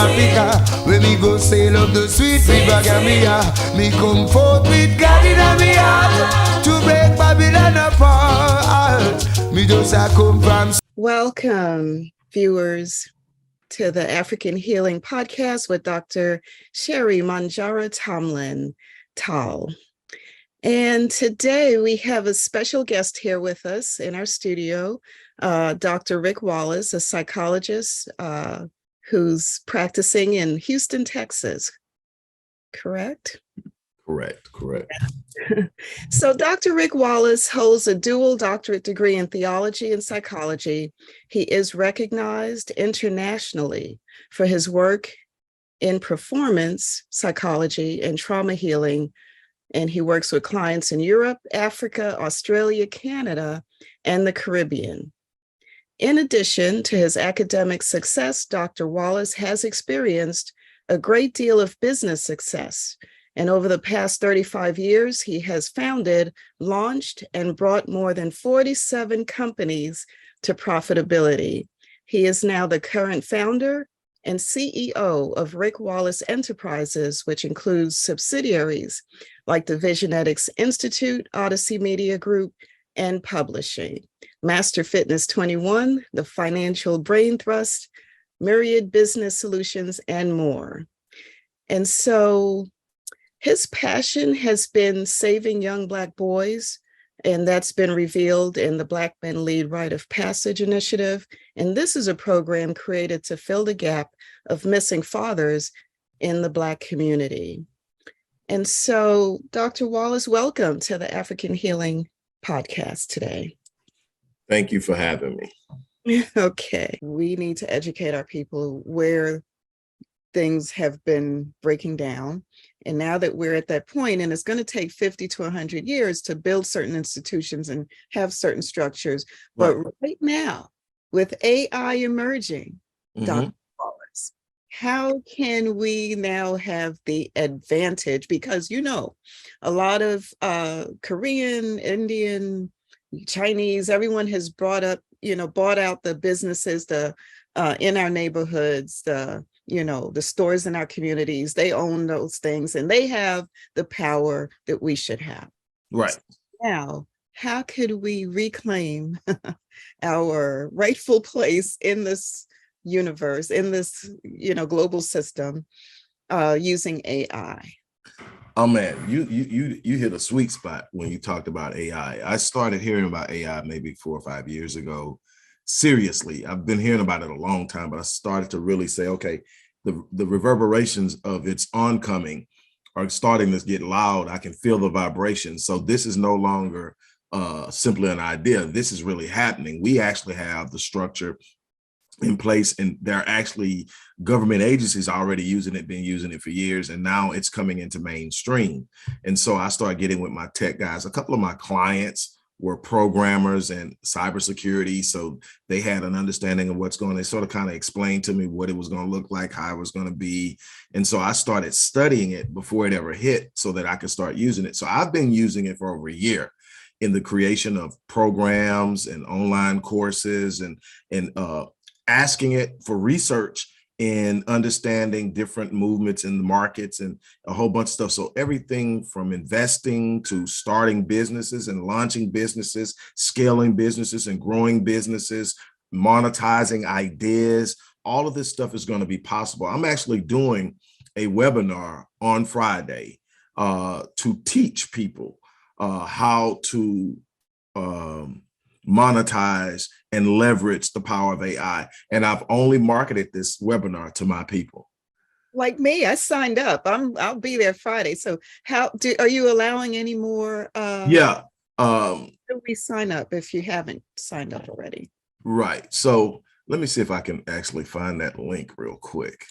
Africa. When me go sail up the sweet river Gambia, me come forth with God in me heart to break Babylon apart. Me just a come from. Welcome, viewers, to the African Healing Podcast with Dr. Sherry Manjara Tomlin Taal. And today we have a special guest here with us in our studio, Dr. Rick Wallace, a psychologist who's practicing in Houston, Texas. Correct? Correct. So Dr. Rick Wallace holds a dual doctorate degree in theology and psychology. He is recognized internationally for his work in performance psychology and trauma healing, and he works with clients in Europe, Africa, Australia, Canada, and the Caribbean. In addition to his academic success, Dr. Wallace has experienced a great deal of business success. And over the past 35 years, he has founded, launched, and brought more than 47 companies to profitability. He is now the current founder and CEO of Rick Wallace Enterprises, which includes subsidiaries like the Visionetics Institute, Odyssey Media Group, and publishing. Master Fitness 21, the Financial Brain Thrust, Myriad Business Solutions, and more. And so his passion has been saving young Black boys, and that's been revealed in the Black Men Lead Rite of Passage initiative. And this is a program created to fill the gap of missing fathers in the Black community. And so, Dr. Wallace, welcome to the African Healing Podcast today. Thank you for having me. Okay, we need to educate our people where things have been breaking down. And now that we're at that point, and it's going to take 50 to 100 years to build certain institutions and have certain structures. But right now, with AI emerging, Dr. Wallace, how can we now have the advantage? Because, you know, a lot of Korean, Indian, Chinese, everyone has bought out the businesses, in our neighborhoods, the stores in our communities. They own those things and they have the power that we should have. Right. So now, how could we reclaim our rightful place in this universe, in this, global system, using AI? Oh man, you hit a sweet spot when you talked about AI. I started hearing about AI maybe 4 or 5 years ago. Seriously, I've been hearing about it a long time, but I started to really say, okay, the reverberations of its oncoming are starting to get loud. I can feel the vibrations. So this is no longer simply an idea. This is really happening. We actually have the structure in place, and there are actually government agencies already using it, been using it for years, and now it's coming into mainstream. And so I started getting with my tech guys. A couple of my clients were programmers and cybersecurity, so they had an understanding of what's going on. They sort of kind of explained to me what it was going to look like, how it was going to be. And so I started studying it before it ever hit so that I could start using it. So I've been using it for over a year in the creation of programs and online courses and asking it for research in understanding different movements in the markets and a whole bunch of stuff. So everything from investing to starting businesses and launching businesses, scaling businesses and growing businesses, monetizing ideas, all of this stuff is going to be possible. I'm actually doing a webinar on Friday to teach people how to monetize and leverage the power of AI. And I've only marketed this webinar to my people. Like me, I signed up. I'll be there Friday. So are you allowing any more? Yeah. How do we sign up if you haven't signed up already? Right. So let me see if I can actually find that link real quick.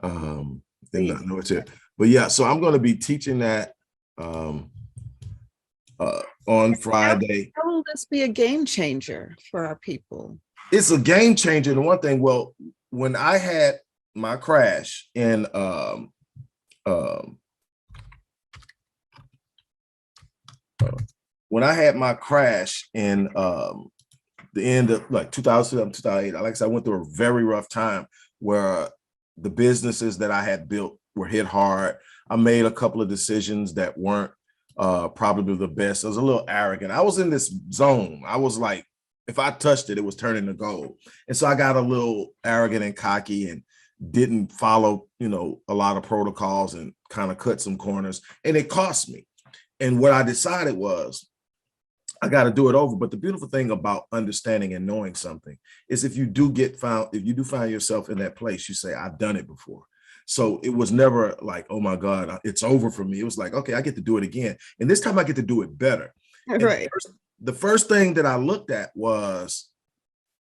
Then I know it's here. But yeah, so I'm going to be teaching that on Friday. How will this be a game changer for our people? It's a game changer. And one thing, well, when I had my crash in when I had my crash in the end of like 2007, 2008, like I said, I went through a very rough time where the businesses that I had built were hit hard. I made a couple of decisions that weren't probably the best. I was a little arrogant. I was in this zone. I was like, if I touched it, it was turning to gold. And so I got a little arrogant and cocky and didn't follow, a lot of protocols and kind of cut some corners, and it cost me. And what I decided was I got to do it over. But the beautiful thing about understanding and knowing something is if you do find yourself in that place, you say, I've done it before. So it was never like, oh my God, it's over for me. It was like, okay, I get to do it again. And this time I get to do it better. Right. The first thing that I looked at was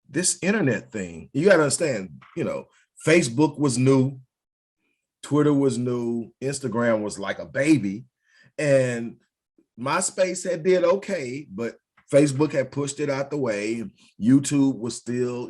this internet thing. You got to understand, Facebook was new, Twitter was new, Instagram was like a baby, and MySpace had did okay, but Facebook had pushed it out the way. YouTube was still,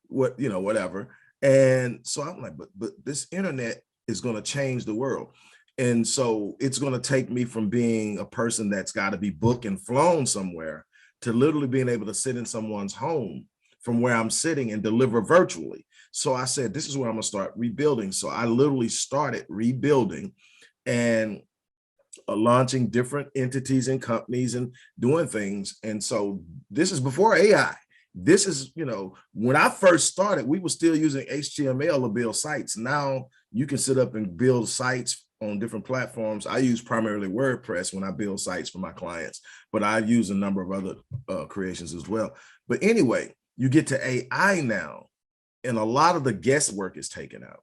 whatever. And so I'm like, but this internet is going to change the world. And so it's going to take me from being a person that's got to be booked and flown somewhere to literally being able to sit in someone's home from where I'm sitting and deliver virtually. So I said, this is where I'm going to start rebuilding. So I literally started rebuilding and launching different entities and companies and doing things. And so this is before AI. This is, when I first started, we were still using HTML to build sites. Now you can sit up and build sites on different platforms. I use primarily WordPress when I build sites for my clients, but I use a number of other creations as well. But anyway, you get to AI now, and a lot of the guesswork is taken out.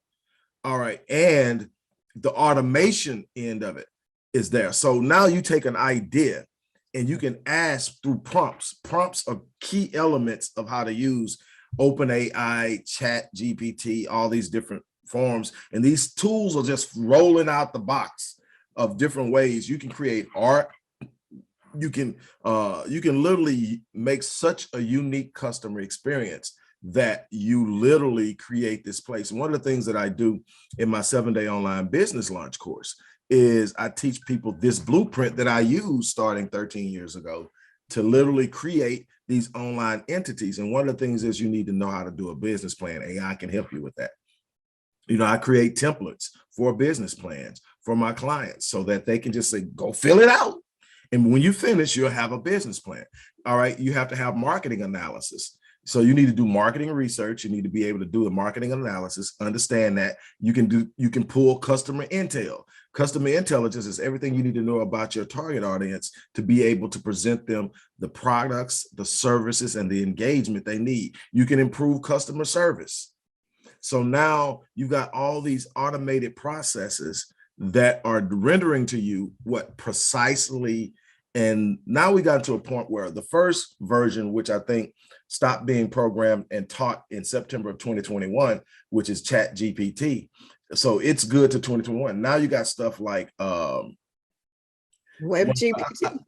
All right. And the automation end of it is there. So now you take an idea and you can ask through prompts. Prompts are key elements of how to use OpenAI, Chat GPT, all these different forms. And these tools are just rolling out the box of different ways. You can create art. You can literally make such a unique customer experience that you literally create this place. And one of the things that I do in my 7-day online business launch course is I teach people this blueprint that I used starting 13 years ago to literally create these online entities. And one of the things is you need to know how to do a business plan. AI can help you with that. I create templates for business plans for my clients so that they can just say, go fill it out. And when you finish, you'll have a business plan. All right. You have to have marketing analysis. So you need to do marketing research. You need to be able to do a marketing analysis, understand that you can pull customer intel. Customer intelligence is everything you need to know about your target audience to be able to present them the products, the services, and the engagement they need. You can improve customer service. So now you've got all these automated processes that are rendering to you what precisely. And now we got to a point where the first version, which I think stopped being programmed and taught in September of 2021, which is Chat GPT. So it's good to 2021. Now you got stuff like Web GPT.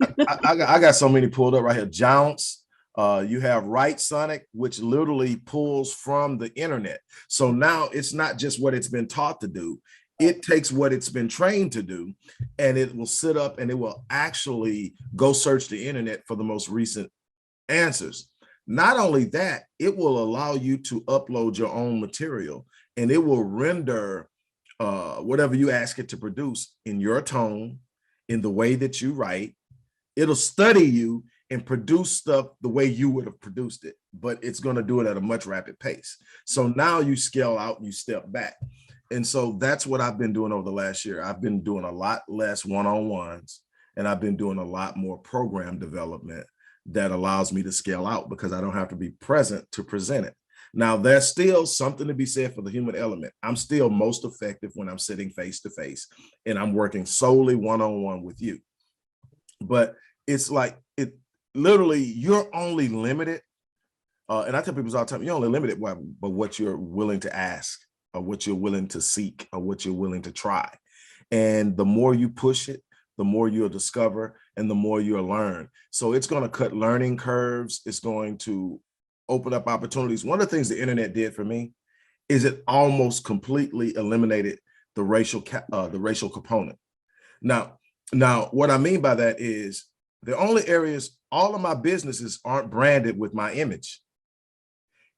I got so many pulled up right here. Jounce. You have Right Sonic, which literally pulls from the internet. So now it's not just what it's been taught to do. It takes what it's been trained to do, and it will sit up and it will actually go search the internet for the most recent answers. Not only that, it will allow you to upload your own material, and it will render whatever you ask it to produce in your tone, in the way that you write. It'll study you and produce stuff the way you would have produced it, but it's going to do it at a much rapid pace. So now you scale out and you step back. And so that's what I've been doing over the last year. I've been doing a lot less one-on-ones, and I've been doing a lot more program development that allows me to scale out because I don't have to be present to present it. Now, there's still something to be said for the human element. I'm still most effective when I'm sitting face to face and I'm working solely one-on-one with you. But it's like, it literally, you're only limited. And I tell people all the time, you're only limited by what you're willing to ask, or what you're willing to seek, or what you're willing to try. And the more you push it, the more you'll discover and the more you'll learn. So it's going to cut learning curves. It's going to open up opportunities. One of the things the internet did for me is it almost completely eliminated the racial component. Now, what I mean by that is the only areas, all of my businesses aren't branded with my image.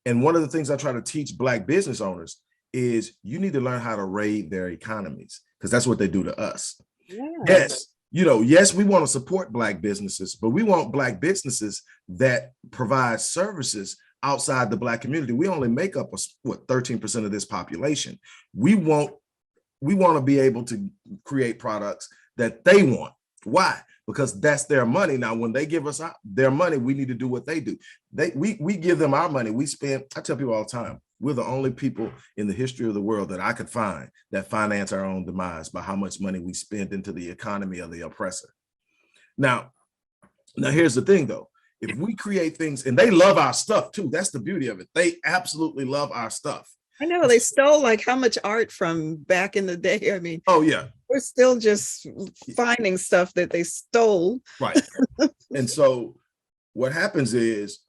And one of the things I try to teach Black business owners is you need to learn how to raid their economies, because that's what they do to us. Yeah. Yes, yes, we want to support Black businesses, but we want Black businesses that provide services outside the Black community. We only make up, what, 13% of this population. We want to be able to create products that they want. Why? Because that's their money. Now, when they give us their money, we need to do what they do. We give them our money. We spend, I tell people all the time, we're the only people in the history of the world that I could find that finance our own demise by how much money we spend into the economy of the oppressor. Now here's the thing though. If we create things, and they love our stuff too, that's the beauty of it. They absolutely love our stuff. I know they stole like how much art from back in the day. I mean, oh yeah, we're still just finding stuff that they stole. Right. And so what happens is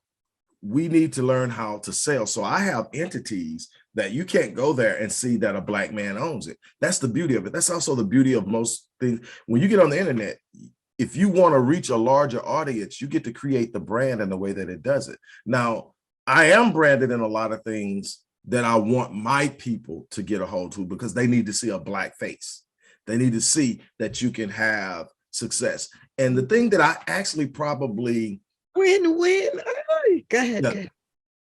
we need to learn how to sell. So I have entities that you can't go there and see that a Black man owns it. That's the beauty of it. That's also the beauty of most things. When you get on the internet, if you want to reach a larger audience, you get to create the brand in the way that it does it. Now, I am branded in a lot of things that I want my people to get a hold to, because they need to see a Black face. They need to see that you can have success. And the thing that I actually probably Win-win. Go ahead. Yeah.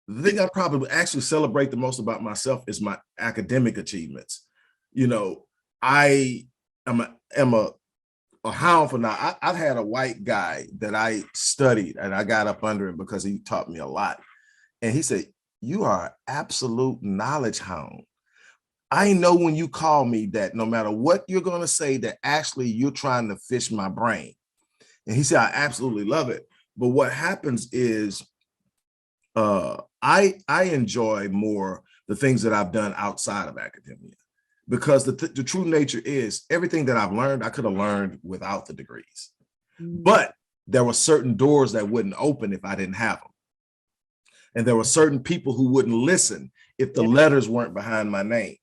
The thing I probably actually celebrate the most about myself is my academic achievements. I am a hound for now. I've had a white guy that I studied and I got up under him because he taught me a lot. And he said, "You are an absolute knowledge hound. I know when you call me that no matter what you're going to say, that actually you're trying to fish my brain." And he said, "I absolutely love it." But what happens is I enjoy more the things that I've done outside of academia, because the true nature is everything that I've learned, I could have learned without the degrees. But there were certain doors that wouldn't open if I didn't have them. And there were certain people who wouldn't listen if the letters weren't behind my name.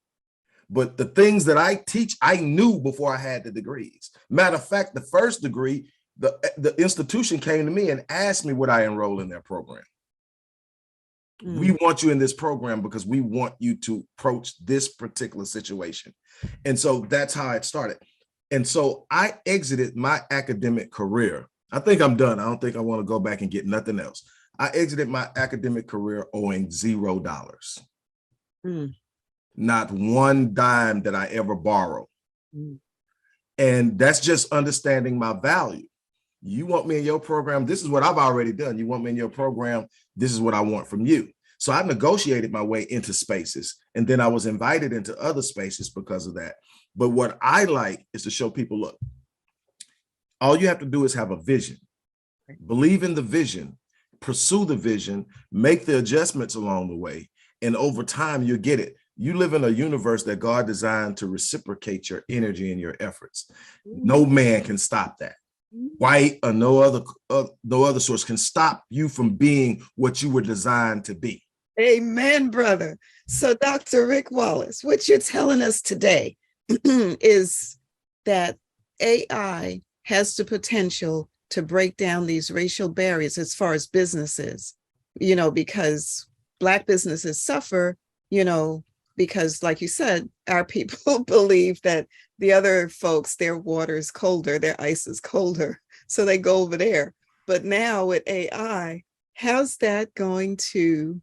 But the things that I teach, I knew before I had the degrees. Matter of fact, the first degree, the institution came to me and asked me would I enroll in their program. We want you in this program because we want you to approach this particular situation. And so that's how it started. And so I exited my academic career. I think I'm done. I don't think I want to go back and get nothing else. I exited my academic career owing $0. Not one dime that I ever borrowed. And that's just understanding my value. You want me in your program, this is what I've already done. You want me in your program, this is what I want from you. So I negotiated my way into spaces, and then I was invited into other spaces because of that. But what I like is to show people, look, all you have to do is have a vision. Believe in the vision, pursue the vision, make the adjustments along the way, and over time you'll get it. You live in a universe that God designed to reciprocate your energy and your efforts. No man can stop that. White or no other source can stop you from being what you were designed to be. Amen, brother. So Dr. Rick Wallace, what you're telling us today is that AI has the potential to break down these racial barriers as far as businesses, because Black businesses suffer, because like you said, our people believe that the other folks, their water is colder, their ice is colder, so they go over there. But now with AI, how's that going to,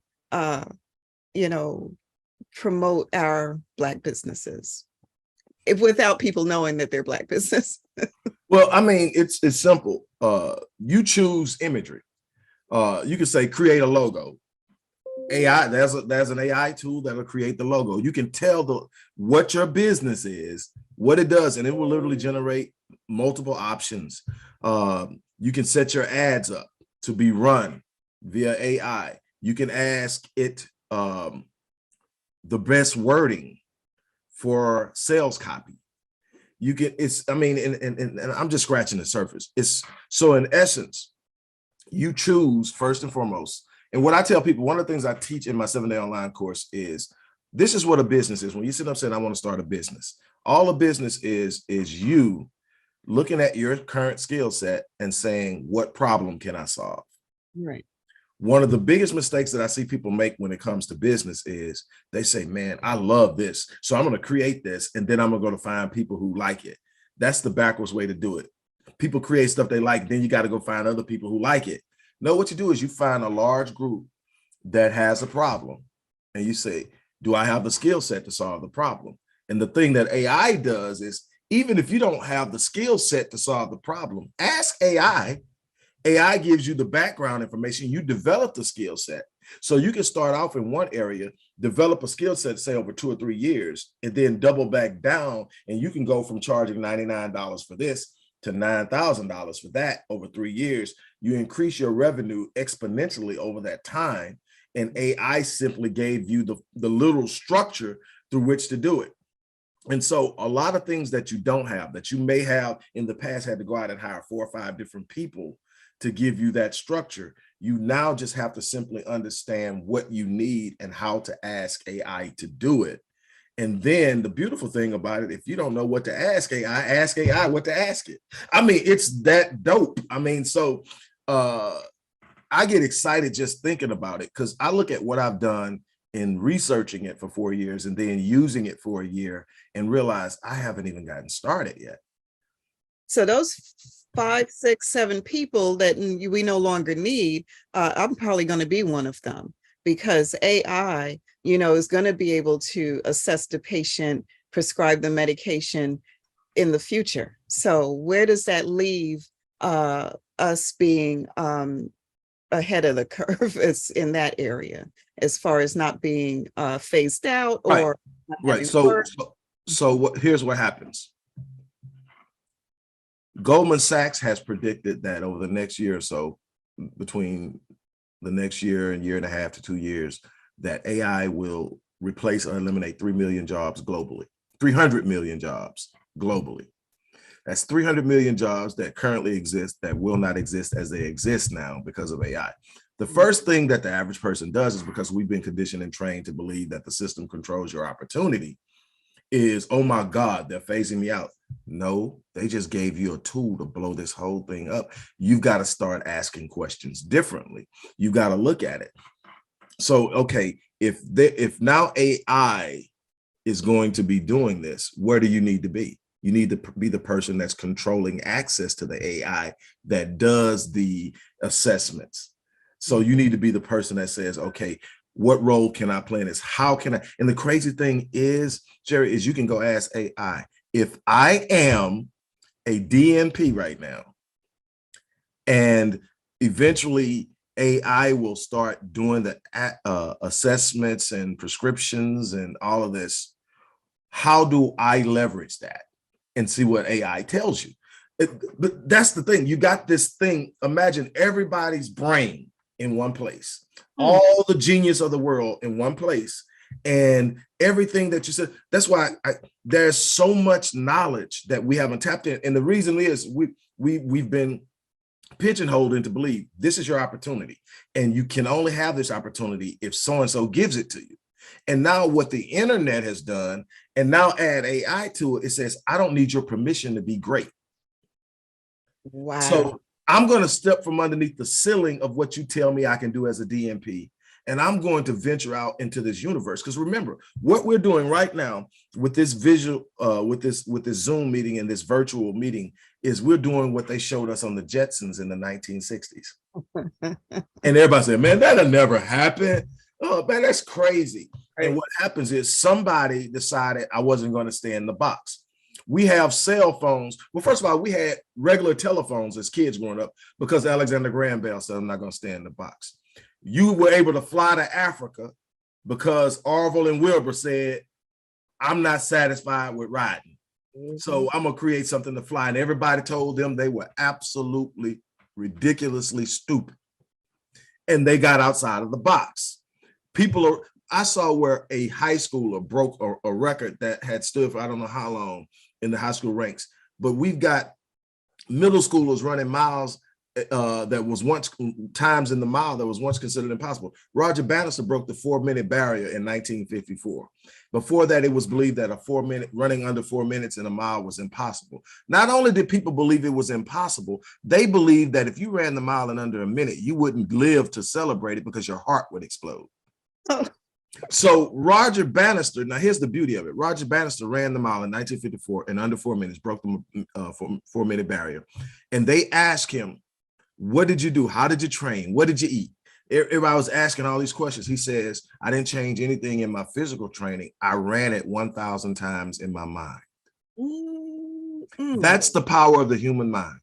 promote our Black businesses without people knowing that they're Black business? Well, I mean, it's simple. You choose imagery. You can say create a logo. AI, there's an AI tool that'll create the logo. You can tell what your business is, what it does, and it will literally generate multiple options. You can set your ads up to be run via AI. You can ask it the best wording for sales copy. You can, and I'm just scratching the surface. So in essence, you choose first and foremost. And what I tell people, one of the things I teach in my 7-day online course is, this is what a business is. When you sit up saying, I want to start a business, all a business is you looking at your current skill set and saying, what problem can I solve? Right. One of the biggest mistakes that I see people make when it comes to business is they say, man, I love this, so I'm going to create this, and then I'm going to go to find people who like it. That's the backwards way to do it. People create stuff they like, then you got to go find other people who like it. No, what you do is you find a large group that has a problem, and you say, do I have the skill set to solve the problem? And the thing that AI does is, even if you don't have the skill set to solve the problem, ask AI. AI gives you the background information. You develop the skill set. So you can start off in one area, develop a skill set, say over 2 or 3 years, and then double back down. And you can go from charging $99 for this to $9,000 for that over 3 years. You increase your revenue exponentially over that time. And AI simply gave you the little structure through which to do it. And so a lot of things that you don't have, that you may have in the past had to go out and hire 4 or 5 different people to give you that structure, you now just have to simply understand what you need and how to ask AI to do it. And then the beautiful thing about it, if you don't know what to ask AI what to ask it. I mean, it's that dope. I mean, so I get excited just thinking about it, because I look at what I've done in researching it for 4 years and then using it for a year and realize I haven't even gotten started yet. So those 5, 6, 7 people that we no longer need, I'm probably going to be one of them, because AI, is going to be able to assess the patient, prescribe the medication in the future. So where does that leave us being ahead of the curve is in that area, as far as not being phased out or right. So here's what happens. Goldman Sachs has predicted that over the next year or so, between the next year and year and a half to 2 years, that AI will replace or eliminate 3 million jobs globally, 300 million jobs globally. That's 300 million jobs that currently exist that will not exist as they exist now because of AI. The first thing that the average person does is, because we've been conditioned and trained to believe that the system controls your opportunity, is, oh my God, they're phasing me out. No, they just gave you a tool to blow this whole thing up. You've got to start asking questions differently. You've got to look at it. So, okay, if now AI is going to be doing this, where do you need to be? You need to be the person that's controlling access to the AI that does the assessments. So you need to be the person that says, okay, what role can I play in this? How can I? And the crazy thing is, Jerry, is you can go ask AI, if I am a DNP right now, and eventually AI will start doing the assessments and prescriptions and all of this, how do I leverage that? And see what AI tells you. But that's the thing. You got this thing. Imagine everybody's brain in one place, all the genius of the world in one place, and everything that you said. That's why there's so much knowledge that we haven't tapped in. And the reason is we've been pigeonholed into believe this is your opportunity, and you can only have this opportunity if so-and-so gives it to you. And now what the internet has done, and now add AI to it, it says, I don't need your permission to be great. Wow. So I'm going to step from underneath the ceiling of what you tell me I can do as a DMP, and I'm going to venture out into this universe. Because remember, what we're doing right now with this visual, with this Zoom meeting and this virtual meeting, is we're doing what they showed us on the Jetsons in the 1960s. And everybody said, man, that'll never happen. Oh, man, that's crazy. Right. And what happens is somebody decided I wasn't going to stay in the box. We have cell phones. Well, first of all, we had regular telephones as kids growing up because Alexander Graham Bell said, I'm not going to stay in the box. You were able to fly to Africa because Orville and Wilbur said, I'm not satisfied with riding. So I'm going to create something to fly. And everybody told them they were absolutely ridiculously stupid. And they got outside of the box. I saw where a high schooler broke a record that had stood for I don't know how long in the high school ranks, but we've got middle schoolers running miles that was once times in the mile that was once considered impossible. Roger Bannister broke the 4-minute barrier in 1954. Before that, it was believed that running under 4 minutes in a mile was impossible. Not only did people believe it was impossible, they believed that if you ran the mile in under a minute, you wouldn't live to celebrate it because your heart would explode. Oh. So Roger Bannister, now here's the beauty of it. Roger Bannister ran the mile in 1954 in under 4 minutes, broke the 4-minute barrier. And they asked him, what did you do? How did you train? What did you eat? Everybody was asking all these questions. He says, I didn't change anything in my physical training. I ran it 1,000 times in my mind. That's the power of the human mind.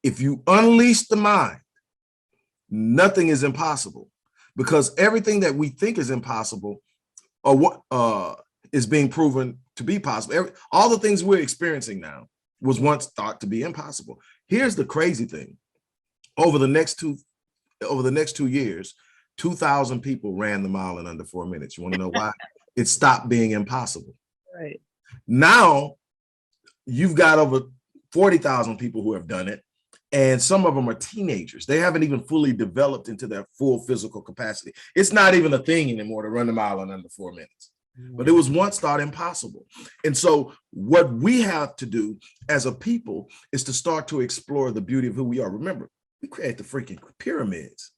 If you unleash the mind, nothing is impossible, because everything that we think is impossible or what is being proven to be possible. All the things we're experiencing now was once thought to be impossible. Here's the crazy thing. Over the next 2 years, 2,000 people ran the mile in under 4 minutes. You want to know why? It stopped being impossible. Right. Now you've got over 40,000 people who have done it, and some of them are teenagers. They haven't even fully developed into their full physical capacity. It's not even a thing anymore to run the mile in under 4 minutes. But it was once thought impossible. And so what we have to do as a people is to start to explore the beauty of who we are. Remember, we create the freaking pyramids.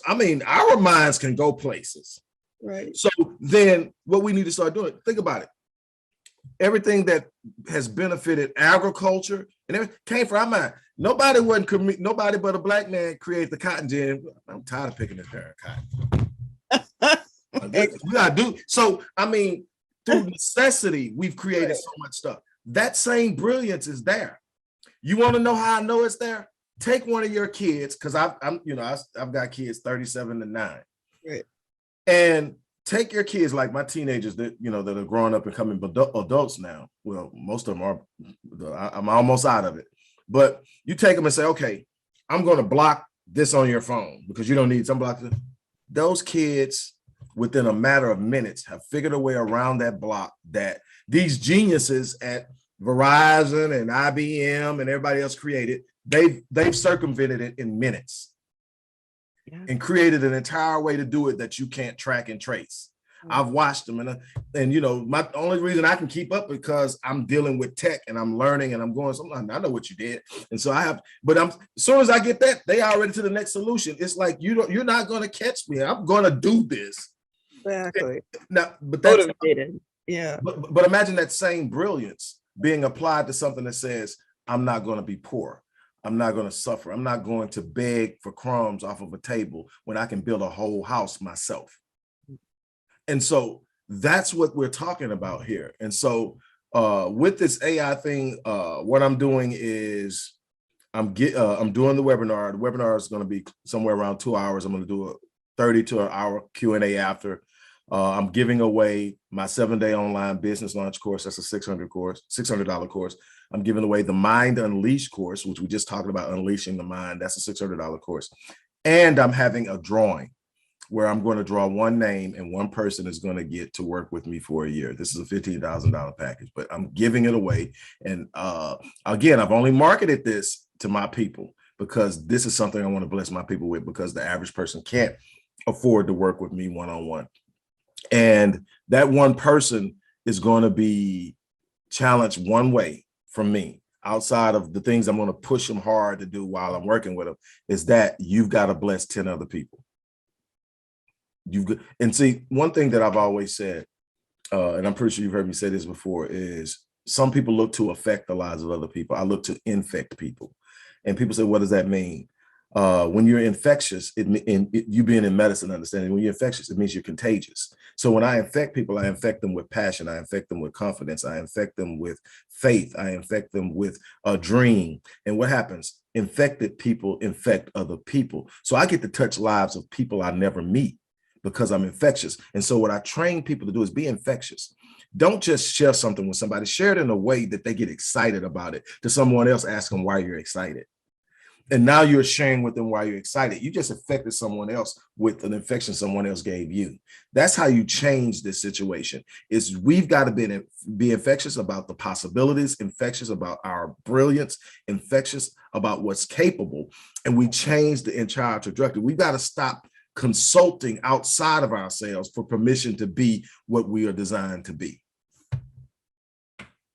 I mean, our minds can go places. Right. So then what we need to start doing, think about it. Everything that has benefited agriculture and everything came from our mind. Nobody but a black man created the cotton gin. I'm tired of picking this darn cotton. We gotta do so. I mean, through necessity, we've created so much stuff. That same brilliance is there. You want to know how I know it's there? Take one of your kids, because I've got kids 37 to 9. Right. And take your kids, like my teenagers that that are growing up and becoming adults now. Well, most of them are. I'm almost out of it. But you take them and say, okay, I'm going to block this on your phone because you don't need some block. Those kids, within a matter of minutes, have figured a way around that block that these geniuses at Verizon and IBM and everybody else created. They've circumvented it in minutes and created an entire way to do it that you can't track and trace. I've watched them, and my only reason I can keep up because I'm dealing with tech and I'm learning and I'm going. I know what you did, and so I have. But as soon as I get that, they already to the next solution. It's like you're not going to catch me. I'm going to do this. Exactly. Now, but that's motivated. Yeah. But imagine that same brilliance being applied to something that says, I'm not going to be poor. I'm not going to suffer. I'm not going to beg for crumbs off of a table when I can build a whole house myself. And so that's what we're talking about here. And so with this AI thing, what I'm doing is I'm doing the webinar. The webinar is going to be somewhere around 2 hours. I'm going to do a 30 to an hour Q&A after. I'm giving away my 7-day online business launch course. That's a $600 course. I'm giving away the Mind Unleashed course, which we just talked about, unleashing the mind. That's a $600 course. And I'm having a drawing where I'm going to draw one name and one person is going to get to work with me for a year. This is a $15,000 package, but I'm giving it away. And again, I've only marketed this to my people because this is something I want to bless my people with, because the average person can't afford to work with me one-on-one. And that one person is going to be challenged one way from me, outside of the things I'm going to push them hard to do while I'm working with them, is that you've got to bless 10 other people. And see, one thing that I've always said, and I'm pretty sure you've heard me say this before, is some people look to affect the lives of other people. I look to infect people. And people say, what does that mean? When you're infectious, you being in medicine, understanding when you're infectious, it means you're contagious. So when I infect people, I infect them with passion. I infect them with confidence. I infect them with faith. I infect them with a dream. And what happens? Infected people infect other people. So I get to touch lives of people I never meet because I'm infectious. And so what I train people to do is be infectious. Don't just share something with somebody. Share it in a way that they get excited about it, to someone else ask them why you're excited. And now you're sharing with them why you're excited. You just affected someone else with an infection someone else gave you. That's how you change this situation. Is we've got to be infectious about the possibilities, infectious about our brilliance, infectious about what's capable. And we change the entire trajectory. We've got to stop consulting outside of ourselves for permission to be what we are designed to be.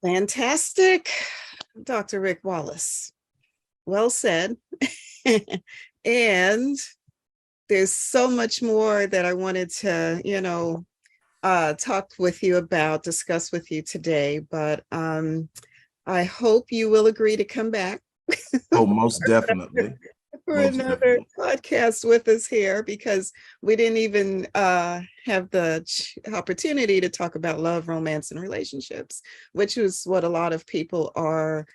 Fantastic, Dr. Rick Wallace. Well said. And there's so much more that I wanted to, talk with you about, discuss with you today, but I hope you will agree to come back. Oh, most definitely. For another podcast with us here, because we didn't even have the opportunity to talk about love, romance, and relationships, which is what a lot of people are,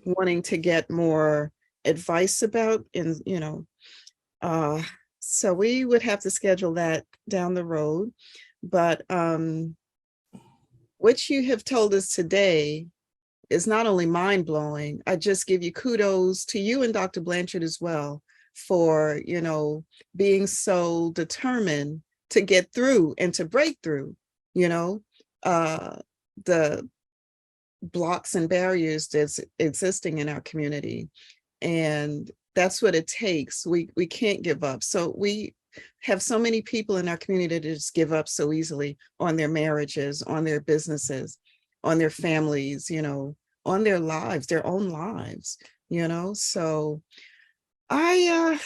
wanting to get more advice about. So we would have to schedule that down the road. But what you have told us today is not only mind-blowing. I just give you kudos to you and Dr. Blanchard as well for, being so determined to get through and to break through, the blocks and barriers that's existing in our community. And that's what it takes. We can't give up. So we have so many people in our community that just give up so easily on their marriages, on their businesses, on their families, on their lives, their own lives, So I'm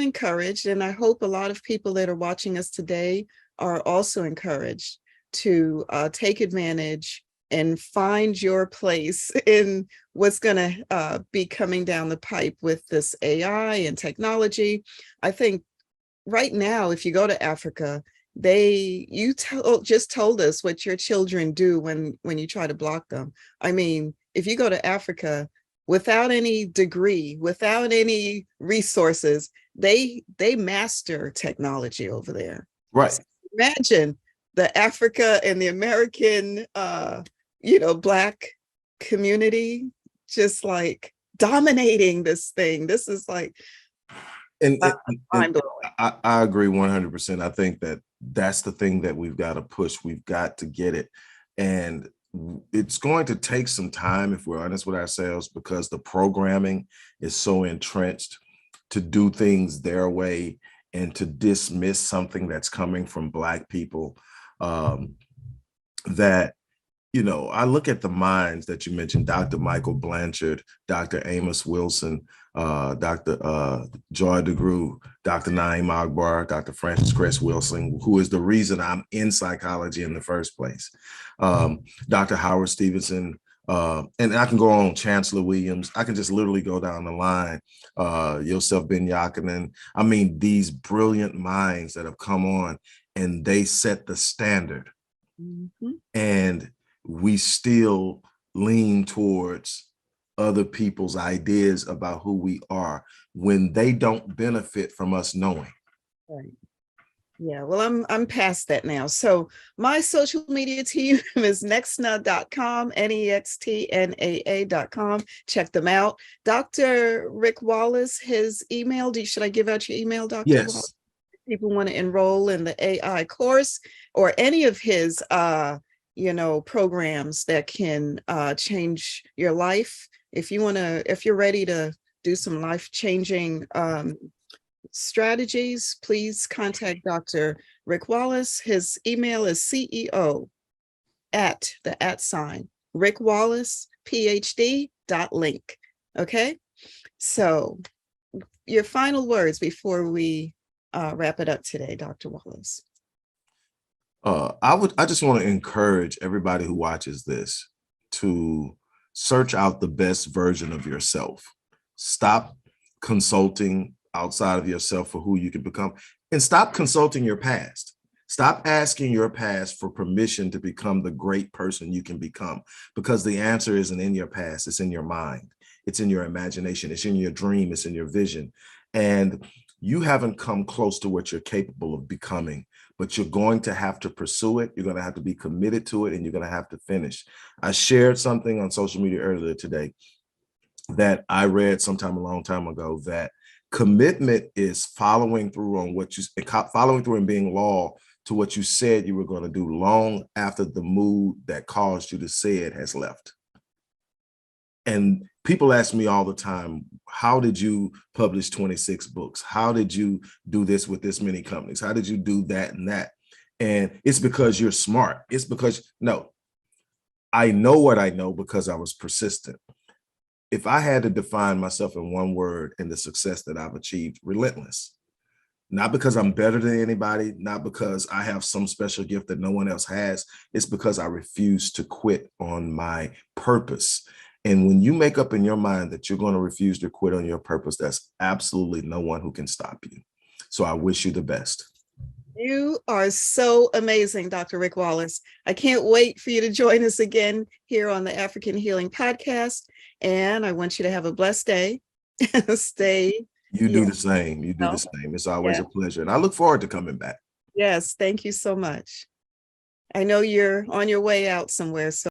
encouraged, and I hope a lot of people that are watching us today are also encouraged to take advantage and find your place in what's going to be coming down the pipe with this AI and technology. I think right now, if you go to Africa, just told us what your children do when you try to block them. I mean, if you go to Africa without any degree, without any resources, they master technology over there. Right. So imagine the Africa and the American, Black community just like dominating this thing. This is like, and mind-blowing. I agree 100%. I think that's the thing that we've got to push. We've got to get it. And it's going to take some time, if we're honest with ourselves, because the programming is so entrenched to do things their way and to dismiss something that's coming from Black people, that I look at the minds that you mentioned, Dr. Michael Blanchard, Dr. Amos Wilson, Dr. Joy DeGruy, Dr. Naeem Akbar, Dr. Francis Cress Wilson, who is the reason I'm in psychology in the first place, Dr. Howard Stevenson, and I can go on, Chancellor Williams. I can just literally go down the line, Yosef Ben Yakinen. I mean, these brilliant minds that have come on, and they set the standard. Mm-hmm. And we still lean towards other people's ideas about who we are when they don't benefit from us knowing. Right. Yeah, well, I'm past that now. So my social media team is nextna.com, nextnaa.com. Check them out. Dr. Rick Wallace, his email. Should I give out your email, Dr. Yes. Wallace? If people want to enroll in the AI course or any of his programs that can change your life. If you're ready to do some life-changing strategies, please contact Dr. Rick Wallace. His email is CEO at Rick Wallace PhD.link. Okay. So your final words before we wrap it up today, Dr. Wallace. I just want to encourage everybody who watches this to search out the best version of yourself. Stop consulting outside of yourself for who you can become, and stop consulting your past. Stop asking your past for permission to become the great person you can become, because the answer isn't in your past. It's in your mind. It's in your imagination. It's in your dream. It's in your vision. And you haven't come close to what you're capable of becoming but you're going to have to pursue it. You're going to have to be committed to it, and you're going to have to finish. I shared something on social media earlier today that I read sometime a long time ago, that commitment is following through on what you following through and being loyal to what you said you were going to do long after the mood that caused you to say it has left. And people ask me all the time, how did you publish 26 books? How did you do this with this many companies? How did you do that and that? And it's because you're smart. It's because, no, I know what I know because I was persistent. If I had to define myself in one word and the success that I've achieved, relentless. Not because I'm better than anybody, not because I have some special gift that no one else has. It's because I refuse to quit on my purpose. And when you make up in your mind that you're going to refuse to quit on your purpose, that's absolutely no one who can stop you. So I wish you the best. You are so amazing, Dr. Rick Wallace. I can't wait for you to join us again here on the African Healing Podcast. And I want you to have a blessed day. Stay. You do the same. You do the same. It's always a pleasure. And I look forward to coming back. Yes, thank you so much. I know you're on your way out somewhere. So